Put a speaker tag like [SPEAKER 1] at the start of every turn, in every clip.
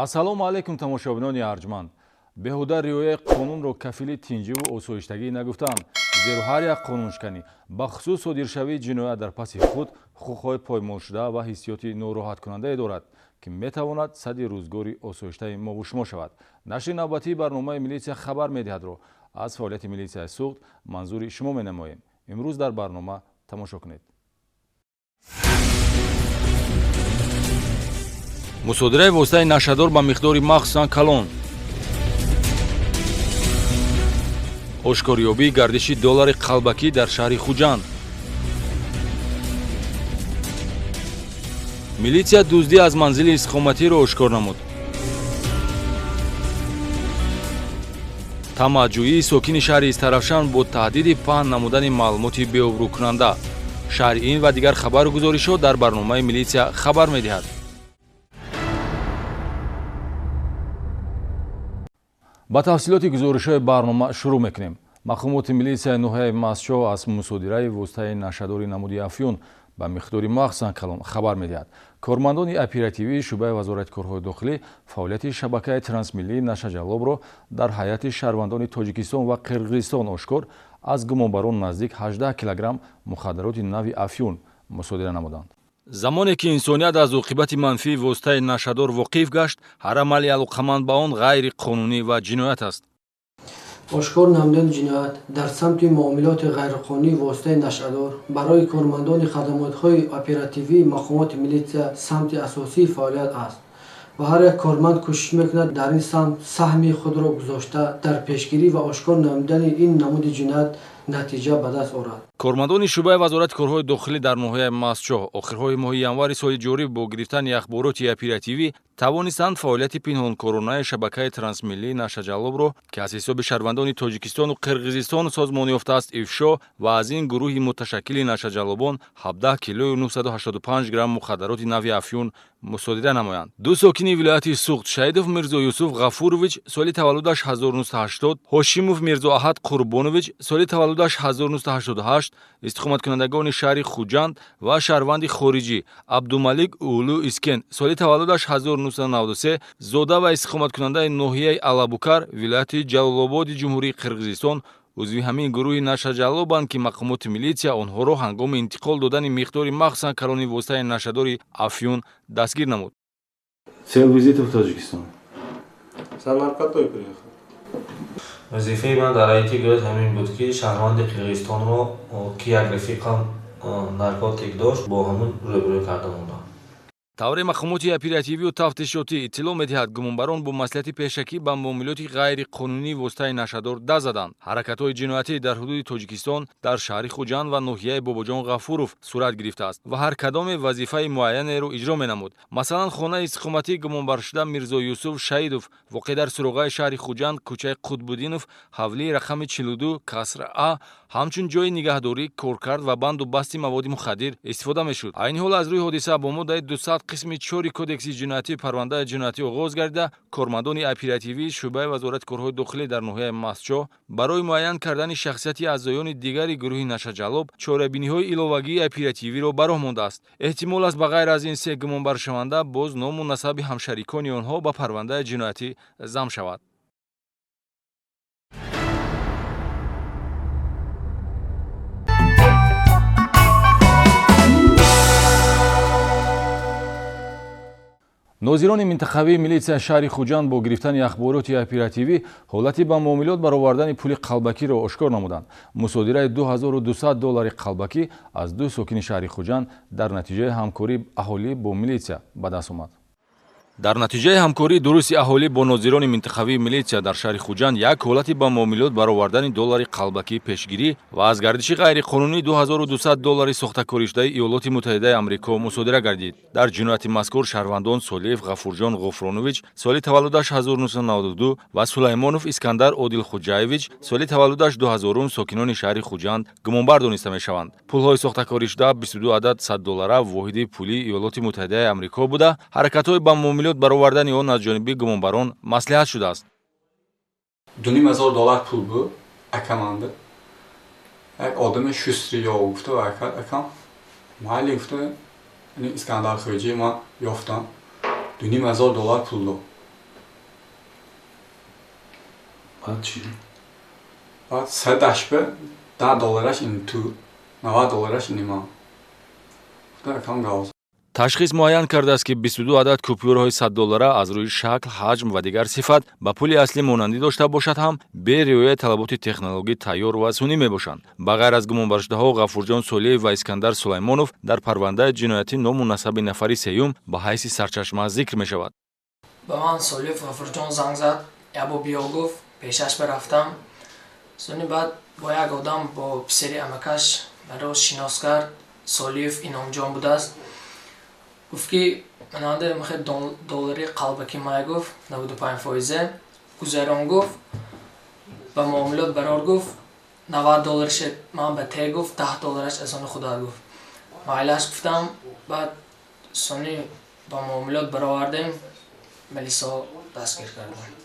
[SPEAKER 1] ассалому алайкум тамошобинони арҷманд. беҳуда риояи қонунро кафили тинҷиву осоиштагӣ нагуфтанд, зеро ҳар як қонуншиканӣ бахусус содиршавии ҷиноят дар паси худ ҳуқуқҳои поймолшуда ва ҳиссиёти нороҳаткунандае дорад, ки метавонад садди рӯзгори осоиштаи мову шумо шавад. нашри навбатии барномаи милитсия хабар медиҳадро аз фаъолияти милитсияи суғд манзури шумо менамоем. имрӯз дар барнома тамошо кунед. мусодираи воситаи нашадор ба миқдори махсусан калон. ошкорёбии гардиши доллари қалбакӣ дар шаҳри хуҷанд. милитсия дуздӣ аз манзили истиқоматиро ошкор намуд. тамаҷҷӯии сокини шаҳри Истарафшан бо таҳдиди паҳн намудани маълумоти беобрӯкунанда. шаҳри ин ва дигар хабару гузоришҳо дар барномаи милитсия хабар медиҳад. ба тафсилоти гузоришҳои барнома шурӯъ мекунем. мақомоти милитсияи ноҳияи Масчо аз мусодираи воситаи нашадори намуди афён ба миқдори махсусан калон хабар медиҳад. кормандони оперативии шӯъбаи вазорати корҳои дохилӣ фаъолияти шабакаи трансмиллии нашаҷалобро дар ҳайати шаҳрвандони Тоҷикистон ва Қирғизистон ошкор аз гумонбарон наздик 18 килограмм мухаддароти нави афён мусодира намуданд. замоне ки инсоният аз оқибати манфии воситаи нашадор воқиф гашт, ҳар амали алоқаманд ба он ғайриқонунӣ ва ҷиноят аст.
[SPEAKER 2] ошкор намудани ҷиноят дар самти муомилоти ғайриқонунии воситаи нашадор барои кормандони хадамотҳои оперативии мақомоти милитсия самти асосии фаъолият аст ва ҳар як корманд кӯшиш мекунад дар ин самт саҳми худро гузошта дар пешгирӣ ва ошкор намудани ин намуди ҷиноят натиҷа ба даст орад.
[SPEAKER 1] кормандони шӯъбаи вазорати корҳои дохилӣ дар ноҳияи Масчо охирҳои моҳи январи соли ҷорӣ бо гирифтани ахбороти оперативӣ тавонистанд фаъолияти пинҳонкоронаи шабакаи трансмиллии нашаҷалобро, ки аз ҳисоби шаҳрвандони Тоҷикистону Қирғизистон созмон ёфтааст, ифшо ва аз ин гурӯҳи муташаккили нашаҷалобон 17 килои 985 грамм мухаддароти нави афён мусодира намоянд. ду сокини вилояти Суғд Шаидов Мирзо Юсуф Ғафурович соли таваллудаш 1980, Ҳошимов Мирзо Аҳад Қурбонович соли таваллудаш 1988, истиқоматкунандагони шаҳри Хуҷанд ва шаҳрванди хориҷӣ Абдумалик Улу Искен соли таваллудаш 1993, зода ва истиқоматкунандаи ноҳияи Алабукар вилояти Ҷалолободи ҷумҳурии Қирғизистон узви ҳамин гурӯҳи нашаҷалобанд, ки мақомоти милитсия онҳоро ҳангоми интиқол додани миқдори махсусан калони воситаи нашадори афён дастгир намуд.
[SPEAKER 3] Цел визита в Таджикистон.
[SPEAKER 4] вазифаи ман дар ҳайати гӯяд ҳамин буд, ки шаҳрванди Қирғизистонро ки як рафиқам наркотик дошт, бо ҳамун рӯбарӯ карда мондам.
[SPEAKER 1] тавре мақомоти оперативию тафтишотӣ иттилоъ медиҳад, гумонбарон бо маслиҳати пешакӣ ба муомилоти ғайриқонунии воситаи нашадор даст заданд. ҳаракатҳои ҷиноятӣ дар ҳудуди Тоҷикистон дар шаҳри Хуҷанд ва ноҳияи Бобоҷон Ғафуров сурат гирифтааст ва ҳар кадоме вазифаи муайянеро иҷро менамуд. масалан, хонаи истиқоматии гумонбаршуда Мирзо Юсуф Шаидов воқеъ дар суроғаи шаҳри Хуҷанд, кӯчаи Қутбуддинов, ҳавлии рақами 42 каср А, ҳамчун ҷои нигаҳдорӣ, коркард ва банду басти маводи мухаддир истифода мешуд. айни ҳол аз рӯи ҳодиса бо моддаи 200 қисми 4 кодекси ҷиноятӣ парвандаи ҷиноятӣ оғоз гардида, кормандони оперативии шӯъбаи вазорати корҳои дохилӣ дар ноҳияи Масчо барои муайян кардани шахсияти аъзоёни дигари гурӯҳи нашаҷалоб чорабиниҳои иловагии оперативиро ба роҳ мондааст. эҳтимол аст ба ғайр аз ин се гумонбаршаванда боз ному насаби ҳамшарикони онҳо ба парвандаи ҷиноятӣ зам шавад. нозирони минтақавии милитсияи шаҳри Хуҷанд бо гирифтани ахбороти оперативӣ ҳолати ба муомилот баровардани пули қалбакиро ошкор намуданд. мусодираи 2200 доллари қалбакӣ аз ду сокини шаҳри Хуҷанд дар натиҷаи ҳамкории аҳолӣ бо милитсия ба даст омад. дар натиҷаи ҳамкории дурусти аҳолӣ бо нозирони минтақавии милитсия дар шаҳри Хуҷанд як ҳолати ба муомилот баровардани доллари қалбакӣ пешгирӣ ва аз гардиши ғайриқонунӣ 2200 доллари сохтакоришудаи Иёлоти Муттаҳидаи Амрико мусодира гардид. дар ҷинояти мазкур шаҳрвандон Солиев Ғафурҷон Ғуфронович соли таваллудаш 1992 ва Сулаймонов Искандар Одилхуҷаевич соли таваллудаш 2000 сокинони шаҳри Хуҷанд гумонбар дониста мешаванд. пулҳои сохтакоришуда 22 адад 100 доллара воҳиди пули Иёлоти Муттаҳидаи Амрико буда, ҳаракатҳои ба муомилот баровардани он аз ҷониби гумонбарон маслиҳат шудааст.
[SPEAKER 5] 2500 доллар пул бу акаманда. Як одами шустри ё гуфта ва акам майли гуфта Искандар Хоҷӣ ма ёфтам 2500 доллар пул дод.
[SPEAKER 3] بعد چی؟
[SPEAKER 5] بعد 100 به 10 دلارش این تو 90 دلارش این ما در اکام گاز
[SPEAKER 1] ташхис муайян кардааст ки 22 адад купюраҳои 100 доллара аз рӯи шакл, ҳаҷм ва дигар сифат ба пули аслӣ монандӣ дошта бошад ҳам бе риояи талаботи технологӣ тайёр ва сунӣ мебошанд. Ба ғайр аз гумонбаршудаҳо Ғафурҷон Солиев ва Искандар Сулаймонов дар парвандаи ҷиноятӣ ному насаби нафари сеюм ба ҳайси сарчашма зикр мешавад.
[SPEAKER 6] ба ман Солиев Ғафурҷон занг зад, ябо биё гуфт, пешаш барафтам. Сони баъд бо як одам бо писари амакаш маро шинос кард, Солиев Иномҷон будааст. گفت که منانده میخواد دلاری قلبکی مای گفت 95%. گذران گفت با معاملات برار گفت 90 دلارش من به ته گفت 10 دلارش از آن خدا گفت. مایلش گفتم بعد سونی با معاملات برآوردیم ملیسا دستگیر کردن.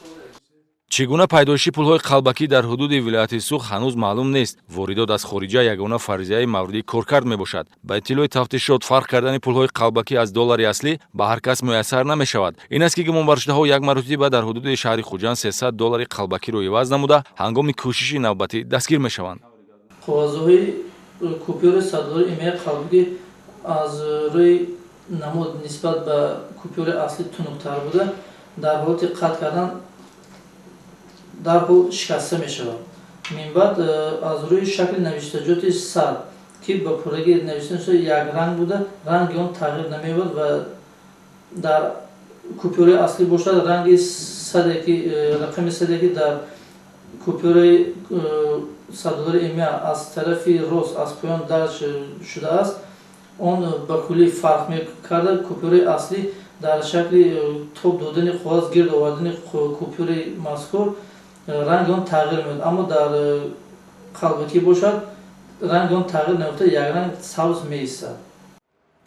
[SPEAKER 1] чӣ гуна пайдоиши пулҳои қалбакӣ дар ҳудуди вилояти Суғ ҳанӯз маълум нест. Воридот аз хориҷа ягона фарзияи мавриди коркард мебошад. Ба иттилои тафтишот фарқ кардани пулҳои қалбакӣ аз доллари аслӣ ба ҳар кас муяссар намешавад. Ин аст ки гумонбаршудаҳо як маротиба дар ҳудуди шаҳри Хуҷанд 300 доллари қалбакиро иваз намуда ҳангоми кӯшиши навбатӣ дастгир мешаванд.
[SPEAKER 7] қағозҳои купюраи 100 доллари имея қалбакӣ аз рӯи намуд нисбат ба купюраи аслӣ тунуктар буда дар ҳолати қатъ кардан дарҳол шикаста мешавад. Минбаъд аз рӯи шакли навиштаҷоти сад ки ба пурраги навиштаҷоти як ранг буда ранги он тағйир намеёбад ва дар купюраи аслӣ бошад ранги саде ки рақами саде ки дар купюраи 100 доллари имея аз тарафи рост аз поён дарҷ шудааст, он ба куллӣ фарқ мекарда. Купюраи аслӣ дар шакли тоб додани қоғоз гирд овардани купюраи мазкур ранги он тағйир меёбад, аммо дар қалбакӣ бошад ранги он тағйир наёфта як ранг сабз меистад.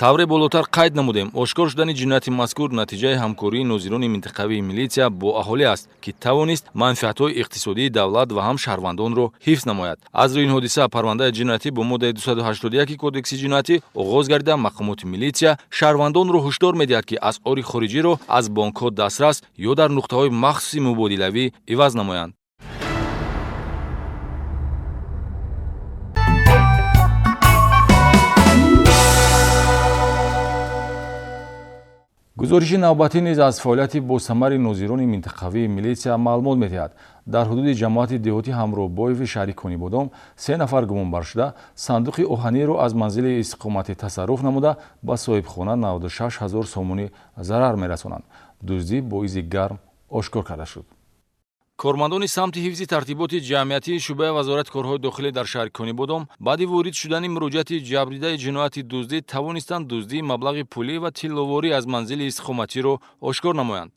[SPEAKER 1] тавре болотар қайд намудем, ошкор шудани ҷинояти мазкур натиҷаи ҳамкории нозирони минтақавии милитсия бо аҳолӣ аст, ки тавонист манфиатҳои иқтисодии давлат ва ҳам шаҳрвандонро ҳифз намояд. Аз рӯи ин ҳодиса парвандаи ҷиноятӣ бо моддаи 281 кодекси ҷиноятӣ оғоз гардида мақомоти милитсия шаҳрвандонро ҳушдор медиҳад, ки асъори хориҷиро аз бонкҳо дастрас ё дар нуқтаҳои махсуси мубодилавӣ иваз намоянд. гузориши навбатӣ низ аз фаъолияти босамари нозирони минтақавии милитсия маълумот медиҳад. дар ҳудуди ҷамоати деҳотӣ ҳамроҳбоеви шаҳри Конибодом 3 нафар гумонбаршуда сандуқи оҳаниро аз манзили истиқоматӣ тасарруф намуда ба соҳибхона 96 000 сомонӣ зарар мерасонанд. дуздӣ боизи гарм ошкор карда шуд. кормандони самти ҳифзи тартиботи ҷамъиятии шӯъбаи вазорати корҳои дохилӣ дар шаҳри Конибодом баъди ворид шудани муроҷиати ҷабрдидаи ҷинояти дуздӣ тавонистанд дуздии маблағи пулӣ ва тилловорӣ аз манзили истиқоматиро ошкор намоянд.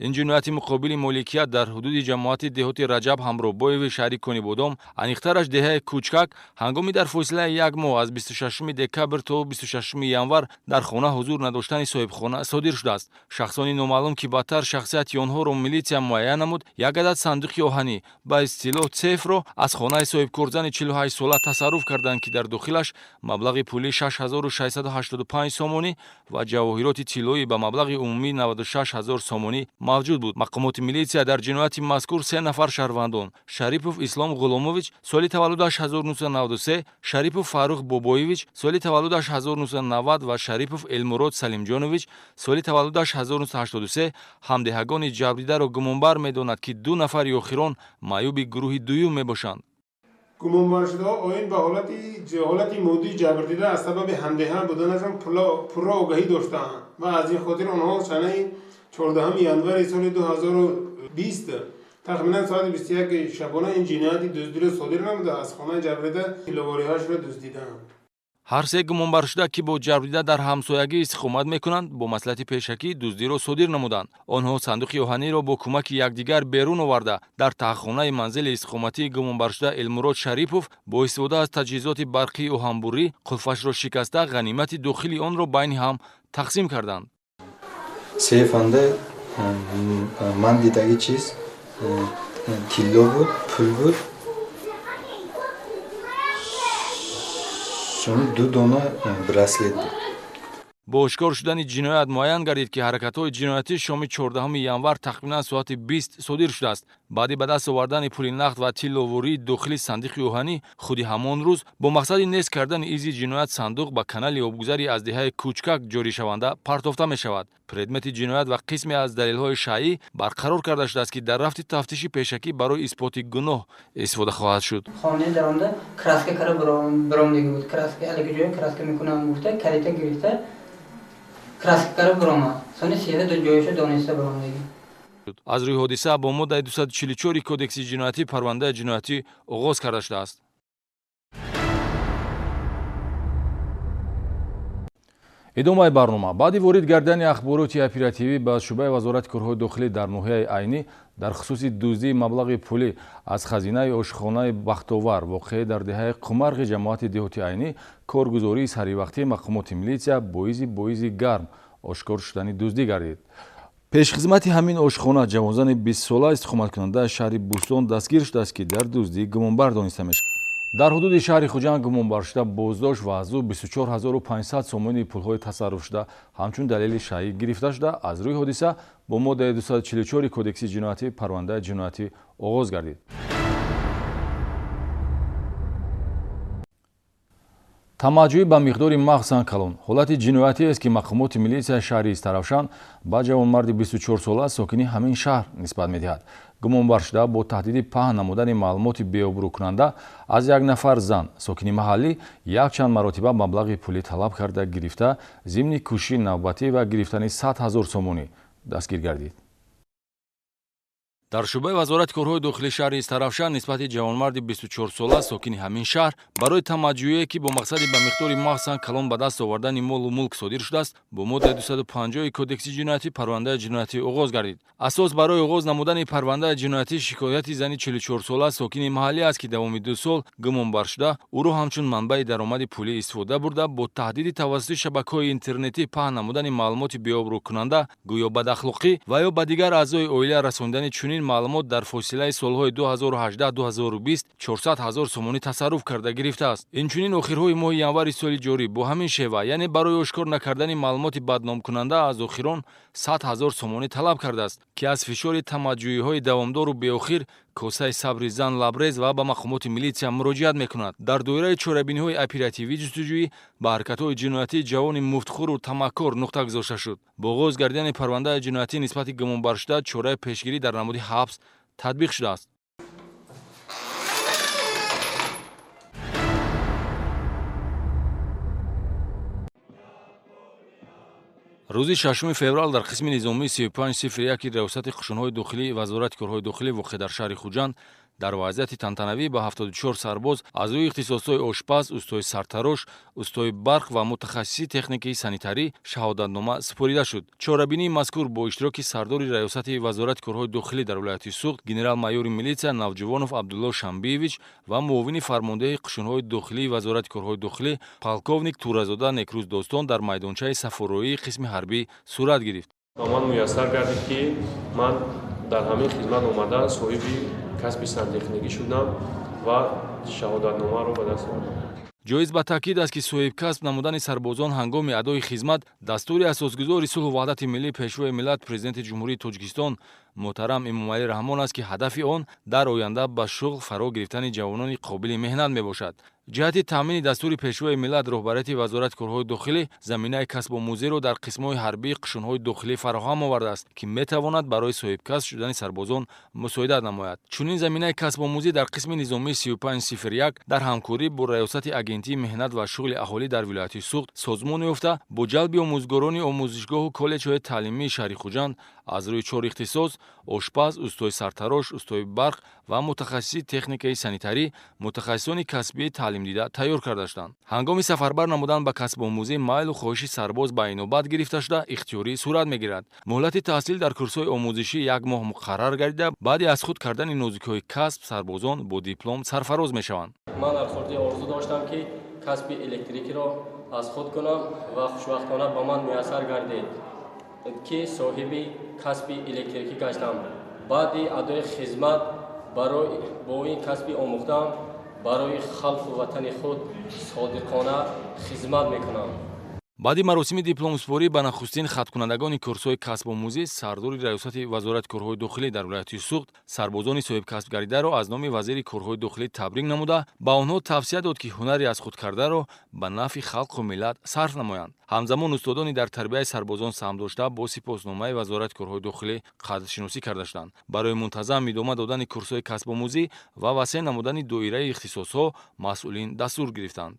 [SPEAKER 1] ин ҷинояти муқобили моликият дар ҳудуди ҷамоати деҳоти Раҷаб ҳамроҳбоеви шаҳри Конибодом, аниқтараш деҳаи Кӯчкак, ҳангоми дар фосилаи як моҳ аз 26 декабр то 26 январ дар хона ҳузур надоштани соҳибхона содир шудааст. шахсони номаълум ки баъдтар шахсияти онҳоро милитсия муайян намуд, як адад сандуқи оҳанӣ ба истилоҳ цефро аз хонаи соҳибкорзани 48 сола тасарруф карданд, ки дар дохилаш маблағи пулӣ 6685 сомонӣ ва ҷавоҳироти тиллоӣ ба маблағи умумӣ 96 000 сомонӣ мавҷуд буд. мақомоти милитсия дар ҷинояти мазкур 3 нафар шаҳрвандон Шарипов Ислом Ғуломович соли таваллудаш 1993, Шарипов Фаррух Бобоевич соли таваллудаш 1990 ва Шарипов Элмурод Салимҷонович соли таваллудаш 1983 ҳамдеҳагони ҷабрдидаро гумонбар медонад, ки 2 нафари охирон маъюби гурӯҳи дуюм мебошанд.
[SPEAKER 8] гумонбаршудаҳо оин ба ҳолати моддии ҷабрдида аз сабаби ҳамдеҳа буданашон пурра огаҳӣ доштаанд ва аз ин хотир онҳо санаи 14 январи соли 2020 тахминан соати 21 шабона ин ҷинояти дуздиро содир намуда аз хонаи ҷабрдида тилловориҳояшро дуздиданд.
[SPEAKER 1] ҳар се гумонбаршуда, ки бо ҷабрдида дар ҳамсоягӣ истиқомат мекунанд, бо маслиҳати пешакӣ дуздиро содир намуданд. онҳо сандуқи оҳаниро бо кӯмаки якдигар берун оварда дар таҳхонаи манзили истиқоматии гумонбаршуда Элмурод Шарипов бо истифода аз таҷҳизоти барқии оҳанбурӣ қулфашро шикаста ғанимати дохили онро байни ҳам тақсим карданд.
[SPEAKER 9] Сефанда ман дидаги чиз тилло буд, пул буд, ду дона браслет буд.
[SPEAKER 1] با اشکار شدن جنایت معین گردید که حرکت‌های جنایتی شام 14 январ تقریباً ساعت 20 صادر شده است. بعد به دست آوردن پول نقد و تیل‌آوری داخل صندوق آهنی، خود همان روز با مقصد نیست کردن ایزی جنایت صندوق به کانال آبگذری از دهه کوچکک جاری شونده پرتافته می شود. предмети جنایت و قسمی از دلیل‌های شایع برقرار کرده شده است که در رفت تفتیش پیشکی برای اثبات گناه استفاده خواهد شد.
[SPEAKER 10] خانه درونده کراسکه کار برام دیگه بود. کراسکه علیه جای کراسکه میکنم گفته کلیته گرفته کراسکه کار برام. سونی سیده دو جایشو دانسته برام دیگه.
[SPEAKER 1] از روی حادثه با ماده 244 کدکس جنایتی پرونده جنایتی آغاز کرده شده است. ادامه برنامه بعد ورود گردن اخبارات اپراتیوی به شعبه وزارت کارهای داخلی در ناحیه عینی در خصوص دزدی مبلغ پولی از خزینه آشخانه بختاور واقع در دهه قمرغ جماعت دهاتی عینی کارگزاری سری وقتی مقامات میلیسیا باعث گرم آشکار شدن دزدی گردید. پیشخدمت همین آشخانه جوانان 20 ساله استقامت کننده شهر بوستون دستگیر شده است که در دزدی گمانبر دانسته میشد. در حدود شهر خوجند گمانبر شده بازداشت و از او 24500 سومانی پولهای تصرف شده همچون دلیل شایع گرفته شده. از روی حادثه با ماده 244 کدکس جنایتی پرونده جنایتی آغاز گردید. тамаҷҷӯӣ ба миқдори мағзан калон ҳолати ҷиноятие аст ки мақомоти милисияи шаҳри истаравшан ба ҷавонмарди 24 сола сокини ҳамин шаҳр нисбат медиҳад. гумонбаршуда бо таҳдиди паҳн намудани маълумоти беобрӯкунанда аз як нафар зан сокини маҳаллӣ якчанд маротиба маблағи пулӣ талаб карда гирифта зимни кӯшиши навбатӣ ва гирифтани 100 000 сомонӣ дастгир гардид. дар шӯъбаи вазорати корҳои дохилии шаҳри истаравшан нисбати ҷавонмарди 24 сола сокини ҳамин шаҳр барои тамаҷҷӯие ки бо мақсади ба миқдори мағзан калон ба даст овардани молу мулк содир шудааст бо моддаи 250 кодекси ҷиноятӣ парвандаи ҷиноятӣ оғоз гардид. асос барои оғоз намудани парвандаи ҷиноятӣ шикояти зани 44 сола сокини маҳаллӣ аст ки давоми 2 сол гумонбар шуда ӯро ҳамчун манбаи даромади пулӣ истифода бурда бо таҳдиди тавассути шабакаҳои интернетӣ паҳн намудани маълумоти беобрӯкунанда гӯё бадахлоқӣ ва ё ба дигар аъзои оила расондани чунин маълумот дар фосилаи солҳои 2018-2020 400 000 сомонӣ тасарруф карда гирифтааст. инчунин охирҳои моҳи январи соли ҷорӣ бо ҳамин шева яъне барои ошкор накардани маълумоти бадномкунанда аз охирон 100 000 сомонӣ талаб кардааст ки аз фишори тамаҷҷӯиҳои давомдору беохир косаи сабри зан лабрез ва ба мақомоти милитсия муроҷиат мекунад. дар доираи чорабиниҳои оперативӣ ҷустуҷӯӣ ба ҳаракатҳои ҷиноятии ҷавони муфтхӯру тамаккор нуқта гузошта шуд. бо оғоз гардидани парвандаи ҷиноятӣ нисбати гумонбаршуда чораи пешгирӣ дар намуди ҳабс татбиқ шудааст. рӯзи 6 феврал дар қисми низомии 3501 риёсати қушунҳои дохилии вазорати корҳои дохилӣ воқеъ дар шаҳри хуҷанд дар вазъияти тантанавӣ ба 74 сарбоз аз рӯи ихтисосҳои ошпаз, устои сартарош, устои барқ ва мутахассиси техникаи санитарӣ шаҳодатнома супорида шуд. чорабинии мазкур бо иштироки сардори риёсати вазорати корҳои дохилӣ дар вилояти Суғд генерал-майёри милитсия Навҷувонов Абдулло Шамбиевич ва муовини фармондеҳи қушунҳои дохилии вазорати корҳои дохилӣ полковник Туразода Некрӯз Достон дар майдончаи сафорроии қисми ҳарбӣ сурат гирифт.
[SPEAKER 11] ба ман муяссар гардид ки ман дар ҳамин хизмат омада соҳиби касби сантехникӣ шудам ва шаҳодатномаро ба даст овардам.
[SPEAKER 1] ҷоиз ба таъкид аст ки соҳибкасб намудани сарбозон ҳангоми адои хизмат дастури асосгузори сулҳу ваҳдати миллӣ пешвои миллат президенти ҷумҳурии Тоҷикистон муҳтарам Эмомалӣ Раҳмон аст ки ҳадафи он дар оянда ба шуғл фаро гирифтани ҷавонони қобили меҳнат мебошад. ҷиҳати таъмини дастури пешвои миллат роҳбарияти вазорати корҳои дохилӣ заминаи касбомӯзиро дар қисмҳои ҳарбии қушунҳои дохилӣ фароҳам овардааст ки метавонад барои соҳибкасб шудани сарбозон мусоидат намояд. чунин заминаи касбомӯзӣ дар қисми низомии 3501 дар ҳамкорӣ бо раёсати агентии меҳнат ва шуғли аҳолӣ дар вилояти Суғд созмон ёфта бо ҷалби омӯзгорони омӯзишгоҳу коллеҷҳои таълимии шаҳри Хуҷанд аз рӯи 4 ихтисос ошпаз, устои сартарош, устои барқ ва мутахассиси техникаи санитарӣ мутахассисони касбии таълимдида тайёр карда шуданд. ҳангоми сафарбар намудан ба касбомӯзӣ майлу хоҳиши сарбоз ба инобат гирифта шуда ихтиёрӣ сурат мегирад. муҳлати таҳсил дар курсҳои омӯзишӣ 1 моҳ муқаррар гардида баъди аз худ кардани нозикҳои касб сарбозон бо диплом сарфароз мешаванд.
[SPEAKER 12] ман дар хурдӣ орзу доштам ки касби электрикиро аз худ кунам ва хушбахтона ба ман муяссар гардид ки соҳиби касби электрикӣ гаштам. баъди адои хизмат бо ин касби омӯхтам барои халқу ватани худ содиқона хизмат мекунам.
[SPEAKER 1] баъди маросими дипломсупорӣ ба нахустин хаткунандагони курсҳои касбомӯзӣ сардори раёсати вазорати корҳои дохилӣ дар вилояти Суғд сарбозони соҳибкасбгаридаро аз номи вазири корҳои дохилӣ табрик намуда ба онҳо тавсия дод ки ҳунари аз худ кардаро ба нафъи халқу миллат сарф намоянд. ҳамзамон устодони дар тарбияи сарбозон саҳм дошта бо сипосномаи вазорати корҳои дохилӣ қадршиносӣ карда шуданд. барои мунтазам идома додани курсҳои касбомӯзӣ ва васеъ намудани доираи ихтисосҳо масъулин дастур гирифтанд.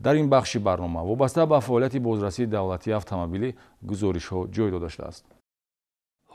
[SPEAKER 1] дар ин бахши барнома вобаста ба фаъолияти бозрасии давлатии автомобилӣ гузоришҳо ҷой дода шудааст.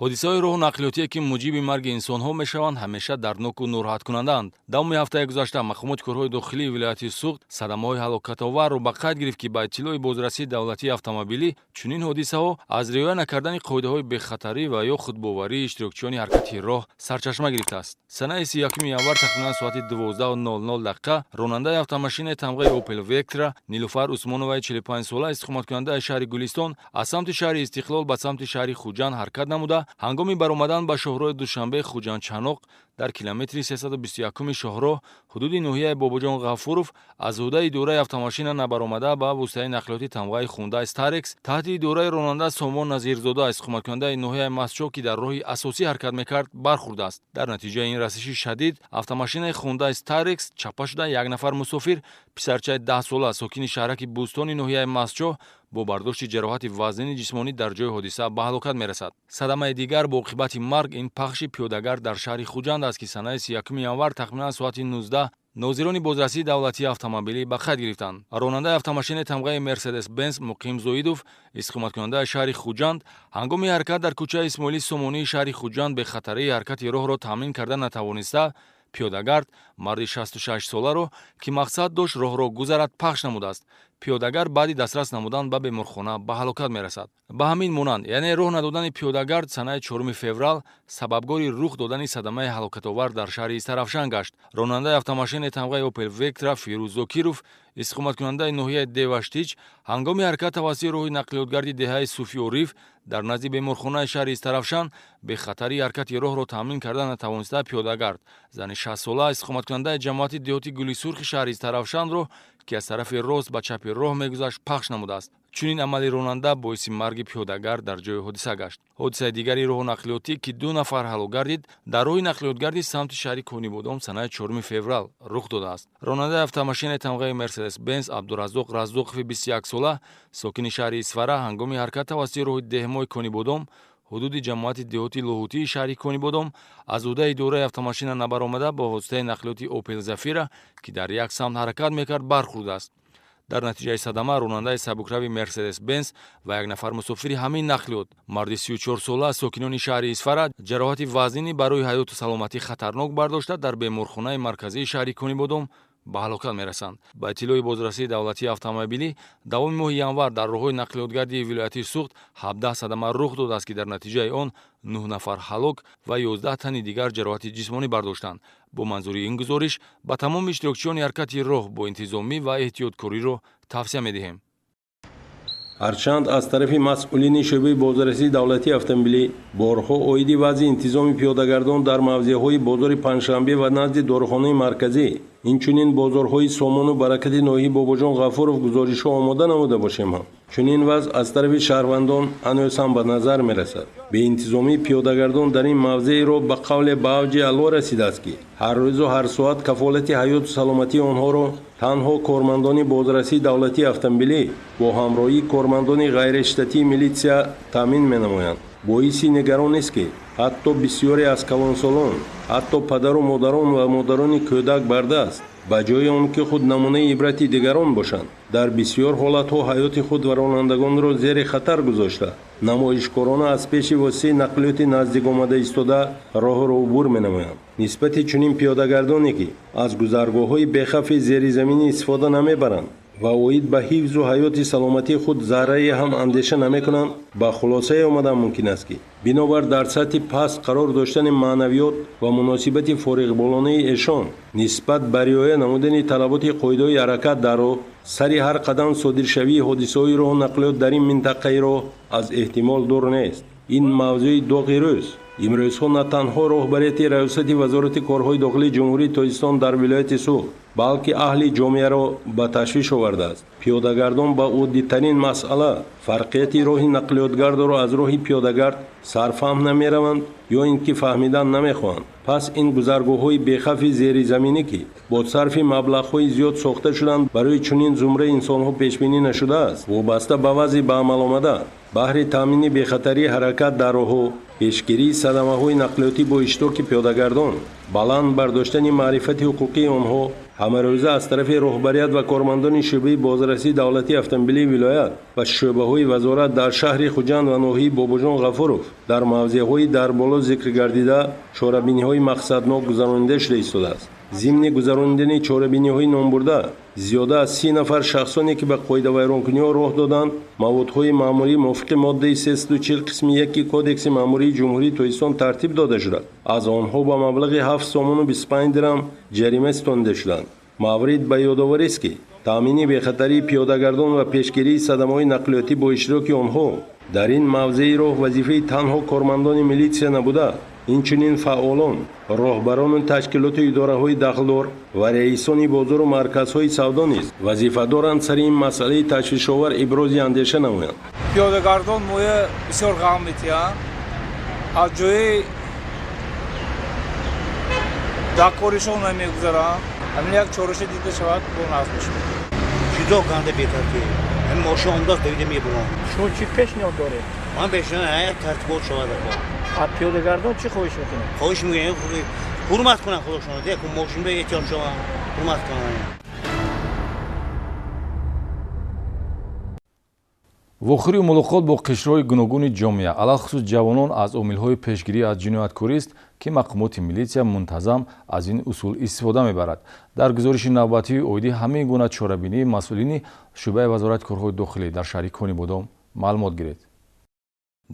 [SPEAKER 1] ҳодисаҳои роҳу нақлиётие ки муҷиби марги инсонҳо мешаванд ҳамеша дардноку нороҳаткунандаанд. давоми ҳафтаи гузашта мақомоти корҳои дохилии вилояти Суғд садамаҳои ҳалокатоварро ба қайд гирифт ки ба иттилои бозрасии давлатии автомобилӣ чунин ҳодисаҳо аз риоя накардани қоидаҳои бехатарӣ ва ё худбоварии иштирокчиёни ҳаракати роҳ сарчашма гирифтааст. санаи 31 январ тахминан соати 12:00 ронандаи автомашини тамғаи Opel Vectra Нилуфар Усмоноваи 45-сола истиқоматкунандаи шаҳри Гулистон аз самти шаҳри Истиқлол ба самти шаҳри Хуҷанд ҳаракат намуда ҳангоми баромадан ба шоҳроҳи Душанбе Хуҷанд-Чаноқ дар километри 321 шоҳроҳ ҳудуди ноҳияи Бобоҷон Ғафуров аз ҳудуди идораи автомашина набаромада ба воситаи нақлиёти тамғаи Hyundai Starex таҳти идораи ронанда Сомон Назирзода истиқоматкунандаи ноҳияи Мастчо ки дар роҳи асосӣ ҳаракат мекард бархӯрдааст. дар натиҷаи ин расиши шадид автомашинаи Hyundai Starex чапа шуда як нафар мусофир писарчаи 10-сола сокини шаҳраки Бӯстони ноҳияи Мастчо бо бардошти ҷароҳати вазнини ҷисмонӣ дар ҷои ҳодиса ба ҳалокат мерасад. садамаи дигар бо оқибати марг ин пахши пиёдагард дар шаҳри Хуҷанд аст ки санаи 31 январ тахминан соати 19 нозирони бозрасии давлатии автомобилӣ ба қайд гирифтанд. ронандаи автомашини тамғаи Mercedes-Benz Муқим Зоидов истиқоматкунандаи шаҳри Хуҷанд ҳангоми ҳаракат дар кӯчаи Исмоили Сомонии шаҳри Хуҷанд бехатарии ҳаракати роҳро таъмин карда натавониста пиёдагард марди 66-соларо ки мақсад дошт роҳро гузарад пахш намудааст. пиёдагард баъди дастрас намудан ба беморхона ба ҳалокат мерасад. ба ҳамин монанд яъне роҳ надодани пиёдагард санаи 4 феврал сабабгори рух додани садамаи ҳалокатовар дар шаҳри Истарафшан гашт. ронандаи автомашини тамғаи Opel Vectra Фирӯз Зокиров истиқоматкунандаи ноҳияи Деваштич ҳангоми ҳаракат тавассути роҳи нақлиётгарди деҳаи Суфи Ориф дар назди беморхонаи шаҳри Истарафшан бехатарии ҳаракати роҳро таъмин карда натавониста пиёдагард зани 60-сола истиқоматкунандаи ҷамоати деҳоти Гули Сурхи шаҳри Истарафшанро ки аз тарафи рост ба чапи роҳ мегузашт пахш намудааст. чунин амали ронанда боиси марги пиёдагард дар ҷои ҳодиса гашт. ҳодисаи дигари роҳу нақлиётӣ ки 2 нафар ҳалок гардид дар роҳи нақлиётгарди самти шаҳри Конибодом санаи 4 феврал рух додааст. ронандаи автомашини тамғаи Mercedes-Benz Абдураззоқ Раззоқови 21-сола сокини шаҳри Исфара ҳангоми ҳаракат тавассути роҳи деҳмои Конибодом ҳудуди ҷамоати деҳоти лоҳутии шаҳри Конибодом аз ҳудуди идораи автомашина набаромада бо воситаи нақлиёти Opel Zafira ки дар як самт ҳаракат мекард бархӯрдааст. дар натиҷаи садама ронандаи сабукрави Mercedes-Benz ва як нафар мусофири ҳамин нақлиёт марди 34-сола сокинони шаҳри Исфара ҷароҳати вазнини барои ҳаёту саломатӣ хатарнок бардошта дар беморхонаи марказии шаҳри Конибодом ба ҳалокат мерасанд. ба иттилои бозрасии давлатии автомобилӣ давоми моҳи январ дар роҳҳои нақлиётгарди вилояти Суғд 17 садама рух додааст ки дар натиҷаи он 9 нафар ҳалок ва 11 тани дигар ҷароҳати ҷисмонӣ бардоштанд. бо манзури ин гузориш ба тамоми иштирокчиёни ҳаракати роҳ бо интизомӣ ва эҳтиёткориро тавсия медиҳем.
[SPEAKER 13] ҳарчанд аз тарафи масъулини шӯъбаи бозрасии давлатии автомобилӣ борҳо оиди вазъи интизоми пиёдагардон дар мавзеъҳои бозори Панҷшанбе ва назди дорухонаи марказӣ инчунин бозорҳои Сомону Баракати ноҳияи Бобоҷон Ғафуров гузоришҳо омода намуда бошем ҳам чунин вазъ аз тарафи шаҳрвандон ҳанӯз ҳам ба назар мерасад. беинтизомии пиёдагардон дар ин мавзеъро ба қавле ба авҷи аъло расидааст ки ҳар рӯзу ҳар соат кафолати ҳаёту саломатии онҳоро танҳо кормандони бозрасии давлатии автомобилӣ бо ҳамроҳии кормандони ғайриштатии милитсия таъмин менамоянд. боиси нигарон нест ки ҳатто бисёре аз калонсолон ҳатто падару модарон ва модарони кӯдак бардааст ба ҷои он ки худ намунаи ибрати дигарон бошанд дар бисёр ҳолатҳо ҳаёти худ ва ронандагонро зери хатар гузошта намоишкорона аз пеши воситаи нақлиёти наздикомада истода роҳро убур менамоянд. нисбати чунин пиёдагардоне ки аз гузаргоҳҳои бехавфи зеризаминӣ истифода намебаранд ва оид ба ҳифзу ҳаёти саломатии худ заррае ҳам андеша намекунанд ба хулосае омадан мумкин аст ки бинобар дар сатҳи паст қарор доштани маънавиёт ва муносибати фориғболонаи эшон нисбат ба риоя намудани талаботи қоидаҳои ҳаракат дар роҳ сари ҳар қадам содиршавии ҳодисаҳои роҳу нақлиёт дар ин минтақаи роҳ аз эҳтимол дур нест. ин мавзӯи доғи рӯз. имрӯзҳо на танҳо роҳбарияти раёсати вазорати корҳои дохилии ҷумҳурии Тоҷикистон дар вилояти Суғ, балки аҳли ҷомеаро ба ташвиш овардааст. пиёдагардон ба оддитарин масъала фарқияти роҳи нақлиётгардро аз роҳи пиёдагард сарфаҳм намераванд ё ин ки фаҳмидан намехоҳанд. пас ин гузаргоҳҳои бехавфи зеризаминӣ ки бо сарфи маблағҳои зиёд сохта шуданд барои чунин зумраи инсонҳо пешбинӣ нашудааст. вобаста ба вазъи ба амаломада баҳри таъмини бехатарии ҳаракат дар роҳҳо, пешгирии садамаҳои нақлиётӣ бо иштироки пиёдагардон, баланд бардоштани маърифати ҳуқуқии онҳо ҳамарӯза аз тарафи роҳбарият ва кормандони шӯъбаи бозрасии давлатии автомобилии вилоят ва шӯъбаҳои вазорат дар шаҳри Хуҷанд ва ноҳияи Бобоҷон Ғафуров дар мавзеъҳои дар боло зикр гардида чорабиниҳои мақсаднок гузаронида шуда истодааст. зимни гузарондани чорабиниҳои номбурда зиёда аз 30 нафар шахсоне ки ба қоидавайронкуниҳо роҳ доданд маводҳои маъмурӣ мувофиқи моддаи 340 қисми 1 кодекси маъмурии ҷумҳурии Тоҷикистон тартиб дода шуда. аз онҳо ба маблағи 7 сомону 25 дирам ҷарима истонида шуданд. маврид ба ёдоварист ки таъмини бехатарии пиёдагардон ва пешгирии садамаҳои нақлиётӣ бо иштироки онҳо дар ин мавзеи роҳ вазифаи танҳо кормандони милитсия набуда, инчунин фаъолон, роҳбарони ташкилоту идораҳои дахлдор ва раисони бозору марказҳои савдо низ вазифадоранд сари ин масъалаи ташвишовар ибрози андеша намоянд.
[SPEAKER 14] пиёдагардон моя бисёр ғам метиҳанд. аз ҷои дакоришон намегузаранд. ҳамин як чораша дида шавад бо назм шуд.
[SPEAKER 15] чизо ганда беҳтар ки ҳамин мошин омдост давида мебурам.
[SPEAKER 14] шумо чӣ пешниҳод доред?
[SPEAKER 15] ман пешниҳод тартибот шавад.
[SPEAKER 14] аз пиёдагардон чӣ хоҳиш мекунед?
[SPEAKER 15] хоҳиш мекунем ҳурмат кунанд худошонро, як мошинро эҳтиёт шаванд, ҳурмат кунанд.
[SPEAKER 1] вохӯрии мулоқот бо қишрҳои гуногуни ҷомеа алахусус ҷавонон аз омилҳои пешгирӣ аз ҷинояткорист ки мақомоти милитсия мунтазам аз ин усул истифода мебарад. дар гузориши навбатии оиди ҳамин гуна чорабинии масъулини шӯъбаи вазорати корҳои дохилӣ дар шаҳри Конибодом маълумот гиред.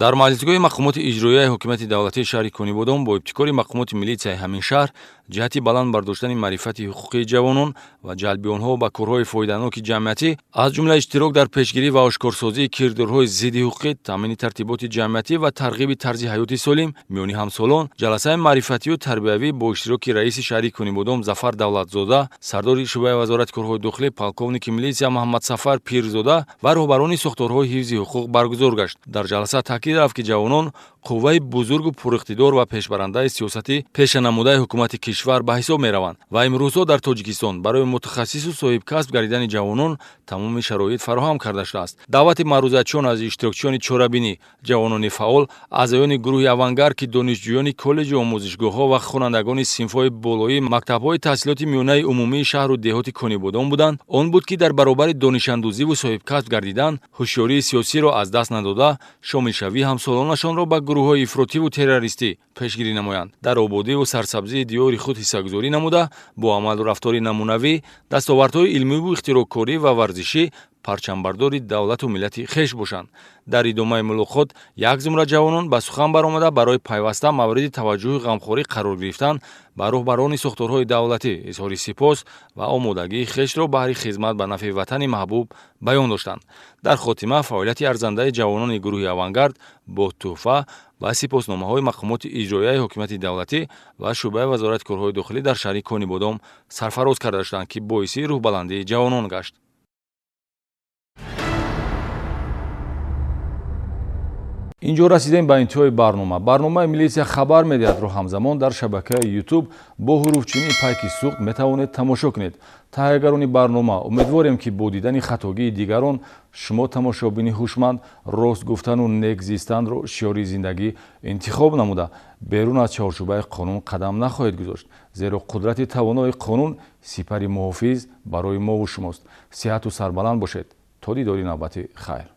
[SPEAKER 1] дар маҷлисгоҳи мақомоти иҷроияи ҳокимияти давлатии шаҳри Конибодом бо ибтикори мақомоти милитсияи ҳамин шаҳр ҷиҳати баланд бардоштани маърифати ҳуқуқии ҷавонон ва ҷалби онҳо ба корҳои фоиданоки ҷамъиятӣ аз ҷумла иштирок дар пешгирӣ ва ошкорсозии кирдорҳои зидди ҳуқуқӣ, таъмини тартиботи ҷамъиятӣ ва тарғиби тарзи ҳаёти солим миёни ҳамсолон ҷаласаи маърифатию тарбиявӣ бо иштироки раиси шаҳри Конибодом Зафар Давлатзода, сардори шӯъбаи вазорати корҳои дохилӣ полковники милитсия Муҳаммадсафар Пирзода ва роҳбарони сохторҳои ҳифзи ҳуқуқ баргузор гашт. дар ҷаласа таъкид рафт ки ҷавонон қувваи бузургу пуриқтидор ва пешбарандаи сиёсати пешанамудаи ҳукумати кишвар ба ҳисоб мераванд ва имрӯзҳо дар Тоҷикистон барои мутахассису соҳибкасб гардидани ҷавонон тамоми шароит фароҳам карда шудааст. даъвати маърузатчиён аз иштирокчиёни чорабинӣ, ҷавонони фаъол, аъзоёни гурӯҳи авангард ки донишҷӯёни коллеҷу омӯзишгоҳҳо ва хонандагони синфҳои болоии мактабҳои таҳсилоти миёнаи умумии шаҳру деҳоти Конибодом буданд, он буд ки дар баробари донишандӯзиву соҳибкасб гардидан ҳушёрии сиёсиро аз даст надода, шомилшавии ҳамсолонашонро ба гурӯҳҳои ифротиву террористӣ пешгирӣ намоянд. дар ободиву сарсабзии диёри худ ҳиссагузорӣ намуда, бо амалу рафтори намунавӣ, дастовардҳои илмиву ихтироъкорӣ ва варзишӣ парчамбардори давлату миллати хеш бошанд. дар идомаи мулоқот як зумра ҷавонон ба сухан баромада барои пайваста мавриди таваҷҷӯҳу ғамхорӣ қарор гирифтан ба роҳбарони сохторҳои давлатӣ изҳори сипос ва омодагии хешро баҳри хизмат ба нафъи ватани маҳбуб баён доштанд. дар хотима фаъолияти арзандаи ҷавонони гурӯҳи авангард бо тӯҳфа ва сипосномаҳои мақомоти иҷроияи ҳокимияти давлатӣ ва шӯъбаи вазорати корҳои дохилӣ дар шаҳри Конибодом сарфароз карда шуданд ки боиси рӯҳбаландии ҷавонон гашт. инҷо расидем ба интиҳои барномаи милитсия хабар медиҳадро ҳамзамон дар шабакаи YouTube бо ҳуруфчинии пайки суғд метавонед тамошо кунед. таҳиягарони барнома умедворем ки бо дидани хатогии дигарон шумо тамошобини ҳушманд рост гуфтану нек зистанро шиёри зиндагӣ интихоб намуда берун аз чаҳорчӯбаи қонун қадам нахоҳед гузошт, зеро қудрати тавонои қонун сипари муҳофиз барои мову шумост. сиҳату сарбаланд бошед. то дидори навбати хайр.